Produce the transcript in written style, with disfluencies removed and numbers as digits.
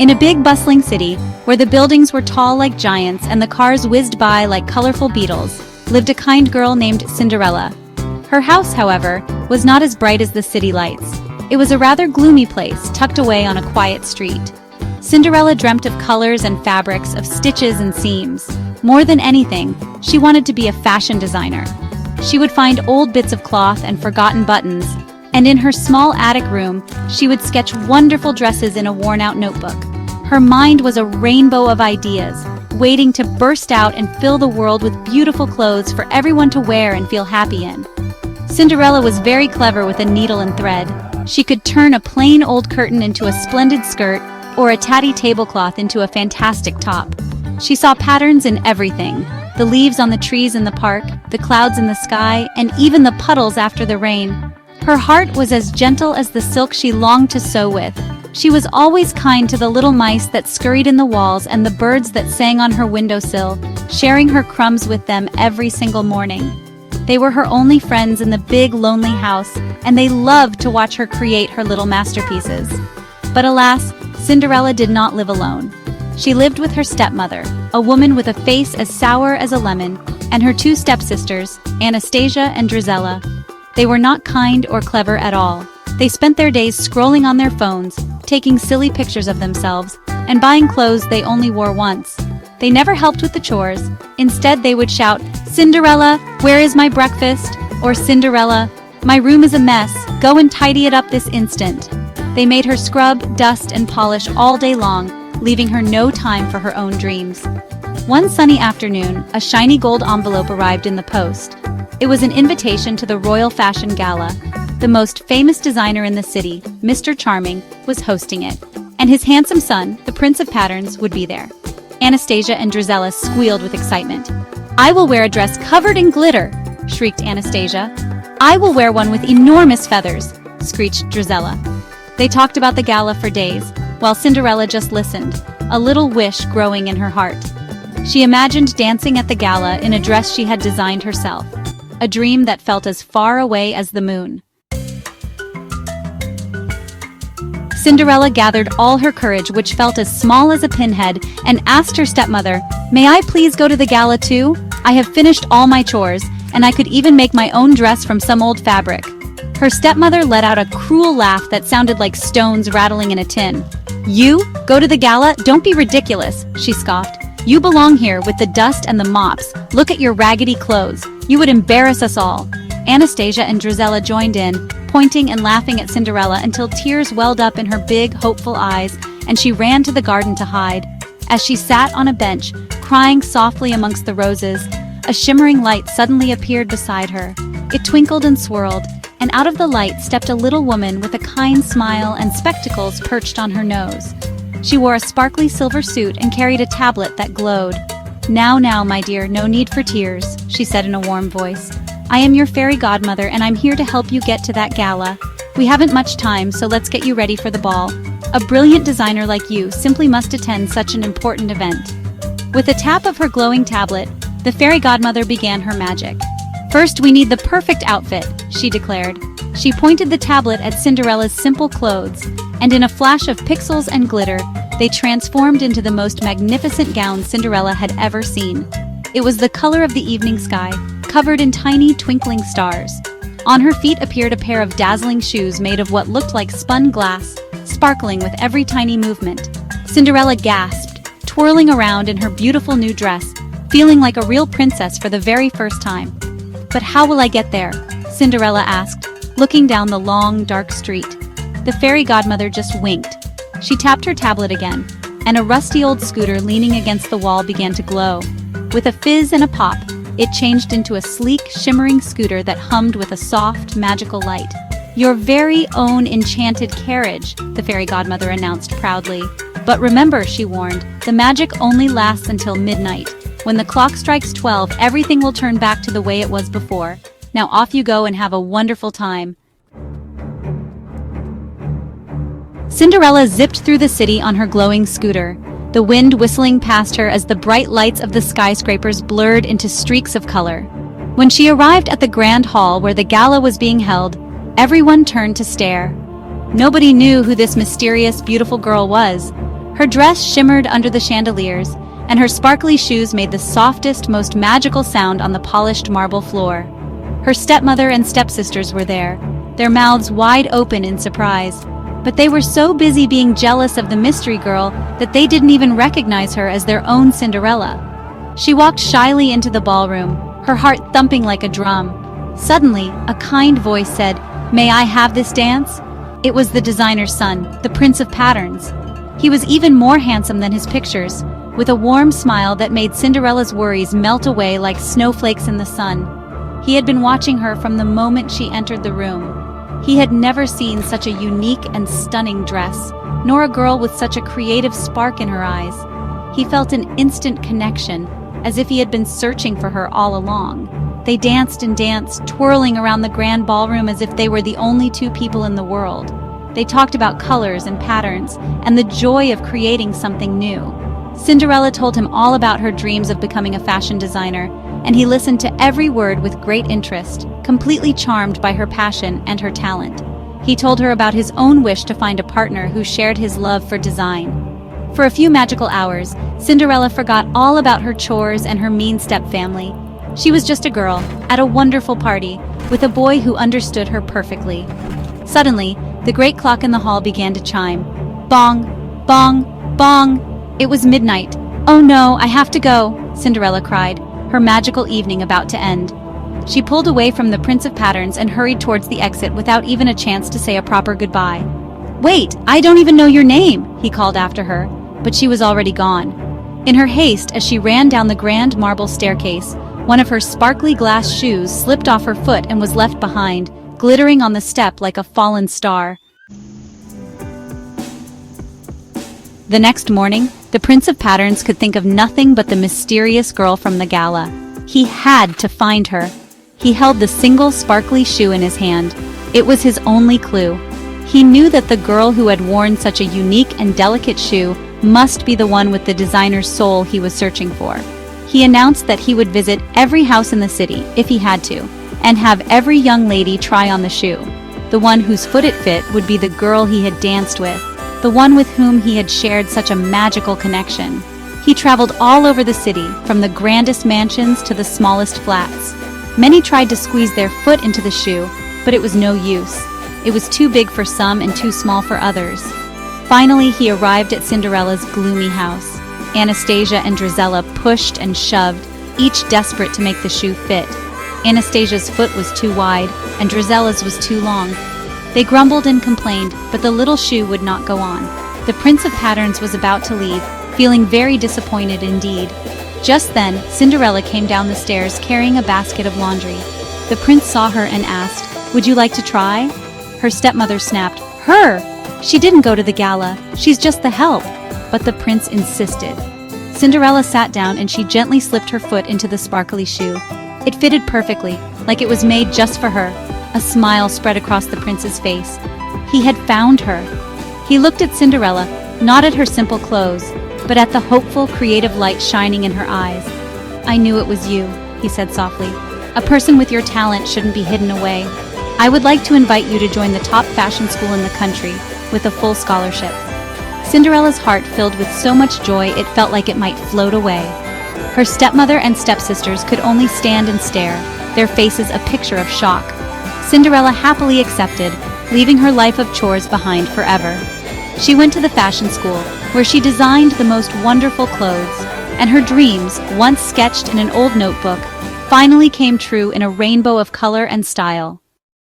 In a big bustling city, where the buildings were tall like giants and the cars whizzed by like colorful beetles, lived a kind girl named Cinderella. Her house, however, was not as bright as the city lights. It was a rather gloomy place tucked away on a quiet street. Cinderella dreamt of colors and fabrics, of stitches and seams. More than anything, she wanted to be a fashion designer. She would find old bits of cloth and forgotten buttons, and in her small attic room, she would sketch wonderful dresses in a worn-out notebook. Her mind was a rainbow of ideas, waiting to burst out and fill the world with beautiful clothes for everyone to wear and feel happy in. Cinderella was very clever with a needle and thread. She could turn a plain old curtain into a splendid skirt, or a tatty tablecloth into a fantastic top. She saw patterns in everything: the leaves on the trees in the park, the clouds in the sky, and even the puddles after the rain. Her heart was as gentle as the silk she longed to sew with. She was always kind to the little mice that scurried in the walls and the birds that sang on her windowsill, sharing her crumbs with them every single morning. They were her only friends in the big, lonely house, and they loved to watch her create her little masterpieces. But alas, Cinderella did not live alone. She lived with her stepmother, a woman with a face as sour as a lemon, and her two stepsisters, Anastasia and Drizella. They were not kind or clever at all. They spent their days scrolling on their phones, taking silly pictures of themselves, and buying clothes they only wore once. They never helped with the chores. Instead, they would shout, "Cinderella, where is my breakfast?" Or "Cinderella, my room is a mess. Go and tidy it up this instant." They made her scrub, dust, and polish all day long, leaving her no time for her own dreams. One sunny afternoon, a shiny gold envelope arrived in the post. It was an invitation to the Royal Fashion Gala. The most famous designer in the city, Mr. Charming, was hosting it, and his handsome son, the Prince of Patterns, would be there. Anastasia and Drizella squealed with excitement. "I will wear a dress covered in glitter," shrieked Anastasia. "I will wear one with enormous feathers," screeched Drizella. They talked about the gala for days, while Cinderella just listened, a little wish growing in her heart. She imagined dancing at the gala in a dress she had designed herself, a dream that felt as far away as the moon. Cinderella gathered all her courage, which felt as small as a pinhead, and asked her stepmother, "May I please go to the gala too? I have finished all my chores, and I could even make my own dress from some old fabric." Her stepmother let out a cruel laugh that sounded like stones rattling in a tin. "You? Go to the gala? Don't be ridiculous," she scoffed. "You belong here with the dust and the mops. Look at your raggedy clothes. You would embarrass us all." Anastasia and Drizella joined in, pointing and laughing at Cinderella until tears welled up in her big, hopeful eyes, and she ran to the garden to hide. As she sat on a bench, crying softly amongst the roses, a shimmering light suddenly appeared beside her. It twinkled and swirled, and out of the light stepped a little woman with a kind smile and spectacles perched on her nose. She wore a sparkly silver suit and carried a tablet that glowed. Now, my dear, no need for tears," she said in a warm voice. "I am your fairy godmother, and I'm here to help you get to that gala. We haven't much time, so let's get you ready for the ball. A brilliant designer like you simply must attend such an important event." With a tap of her glowing tablet, the fairy godmother began her magic. "First, we need the perfect outfit," she declared. She pointed the tablet at Cinderella's simple clothes, and in a flash of pixels and glitter, they transformed into the most magnificent gown Cinderella had ever seen. It was the color of the evening sky, covered in tiny, twinkling stars. On her feet appeared a pair of dazzling shoes made of what looked like spun glass, sparkling with every tiny movement. Cinderella gasped, twirling around in her beautiful new dress, feeling like a real princess for the very first time. "But how will I get there?" Cinderella asked, looking down the long, dark street. The fairy godmother just winked. She tapped her tablet again, and a rusty old scooter leaning against the wall began to glow. With a fizz and a pop, it changed into a sleek, shimmering scooter that hummed with a soft, magical light. "Your very own enchanted carriage," the fairy godmother announced proudly. "But remember," she warned, "the magic only lasts until midnight. When the clock strikes 12, everything will turn back to the way it was before. Now off you go and have a wonderful time." Cinderella zipped through the city on her glowing scooter, the wind whistling past her as the bright lights of the skyscrapers blurred into streaks of color. When she arrived at the grand hall where the gala was being held, everyone turned to stare. Nobody knew who this mysterious, beautiful girl was. Her dress shimmered under the chandeliers, and her sparkly shoes made the softest, most magical sound on the polished marble floor. Her stepmother and stepsisters were there, their mouths wide open in surprise, but they were so busy being jealous of the mystery girl that they didn't even recognize her as their own Cinderella. She walked shyly into the ballroom, her heart thumping like a drum. Suddenly, a kind voice said, "May I have this dance?" It was the designer's son, the Prince of Patterns. He was even more handsome than his pictures, with a warm smile that made Cinderella's worries melt away like snowflakes in the sun. He had been watching her from the moment she entered the room. He had never seen such a unique and stunning dress, nor a girl with such a creative spark in her eyes. He felt an instant connection, as if he had been searching for her all along. They danced and danced, twirling around the grand ballroom as if they were the only two people in the world. They talked about colors and patterns, and the joy of creating something new. Cinderella told him all about her dreams of becoming a fashion designer, and he listened to every word with great interest, completely charmed by her passion and her talent. He told her about his own wish to find a partner who shared his love for design. For a few magical hours, Cinderella forgot all about her chores and her mean stepfamily. She was just a girl, at a wonderful party, with a boy who understood her perfectly. Suddenly, the great clock in the hall began to chime. Bong! Bong! Bong! It was midnight. "Oh no, I have to go," Cinderella cried, her magical evening about to end. She pulled away from the Prince of Patterns and hurried towards the exit without even a chance to say a proper goodbye. "Wait, I don't even know your name," he called after her, but she was already gone. In her haste, as she ran down the grand marble staircase, one of her sparkly glass shoes slipped off her foot and was left behind, glittering on the step like a fallen star. The next morning, the Prince of Patterns could think of nothing but the mysterious girl from the gala. He had to find her. He held the single sparkly shoe in his hand. It was his only clue. He knew that the girl who had worn such a unique and delicate shoe must be the one with the designer's soul he was searching for. He announced that he would visit every house in the city, if he had to, and have every young lady try on the shoe. The one whose foot it fit would be the girl he had danced with, the one with whom he had shared such a magical connection. He traveled all over the city, from the grandest mansions to the smallest flats. Many tried to squeeze their foot into the shoe, but it was no use. It was too big for some and too small for others. Finally, he arrived at Cinderella's gloomy house. Anastasia and Drizella pushed and shoved, each desperate to make the shoe fit. Anastasia's foot was too wide, and Drizella's was too long. They grumbled and complained, but the little shoe would not go on. The Prince of Patterns was about to leave, feeling very disappointed indeed. Just then, Cinderella came down the stairs carrying a basket of laundry. The prince saw her and asked, "Would you like to try?" Her stepmother snapped, "Her! She didn't go to the gala, she's just the help." But the prince insisted. Cinderella sat down and she gently slipped her foot into the sparkly shoe. It fitted perfectly, like it was made just for her. A smile spread across the prince's face. He had found her. He looked at Cinderella, not at her simple clothes, but at the hopeful, creative light shining in her eyes. "I knew it was you," he said softly. "A person with your talent shouldn't be hidden away. I would like to invite you to join the top fashion school in the country, with a full scholarship." Cinderella's heart filled with so much joy it felt like it might float away. Her stepmother and stepsisters could only stand and stare, their faces a picture of shock. Cinderella happily accepted, leaving her life of chores behind forever. She went to the fashion school, where she designed the most wonderful clothes, and her dreams, once sketched in an old notebook, finally came true in a rainbow of color and style.